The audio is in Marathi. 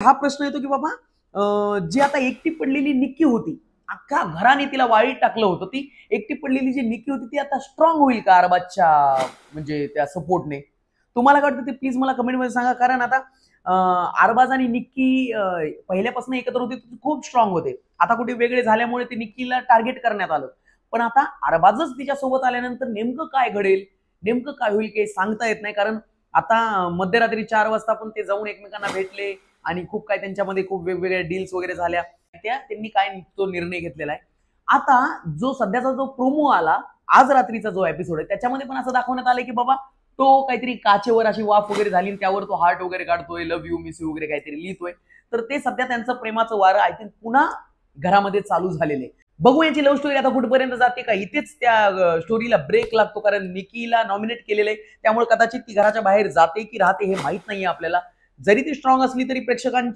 हा प्रश्न येतो की बाबा जी आता एकटी पडलेली निक्की होती, अख्खा घराने तिला वाळीत टाकलं होतं. ती एकटी पडलेली जी निक्की होती ती आता स्ट्रॉंग होईल का अरबाजच्या म्हणजे त्या सपोर्टने? तुम्हाला काय वाटतं ते प्लीज मला कमेंटमध्ये सांगा. कारण आता अरबाज आणि निक्की पहिल्यापासून एकत्र होते, खूप स्ट्रॉंग होते. आता कुठे वेगळे झाल्यामुळे ते निक्कीला टार्गेट करण्यात आलं. पण आता अरबाजच तिच्यासोबत आल्यानंतर नेमकं काय घडेल, नेमकं काय होईल काही सांगता येत नाही. कारण आता मध्यरात्री 4 वाजता पण ते जाऊन एकमेकांना भेटले आणि खूप काय त्यांच्यामध्ये खूप वेगवेगळ्या डील्स वगैरे झाल्या. त्यांनी काय तो निर्णय घेतलेला आहे. आता जो सध्याचा जो प्रोमो आला, आज रात्रीचा जो एपिसोड आहे त्याच्यामध्ये पण असं दाखवण्यात आलंय की बाबा तो काहीतरी काचेवर अशी वाफ वगैरे झाली आणि त्यावर तो हार्ट वगैरे काढतोय, लव्ह यू, मिस यू वगैरे काहीतरी लिहितोय. तर ते सध्या त्यांचं प्रेमाचं वारं आय थिंक पुन्हा घरामध्ये चालू झालेलं आहे. बघू यांची लव्ह स्टोरी आता कुठपर्यंत जाते का, इथेच त्या स्टोरीला ब्रेक लागतो. कारण निकीला नॉमिनेट केलेलं आहे, त्यामुळे कदाचित ती घराच्या बाहेर जाते की राहते हे माहित नाहीये आपल्याला. जरी ती स्ट्रॉंग असली तरी प्रेक्षकांच्या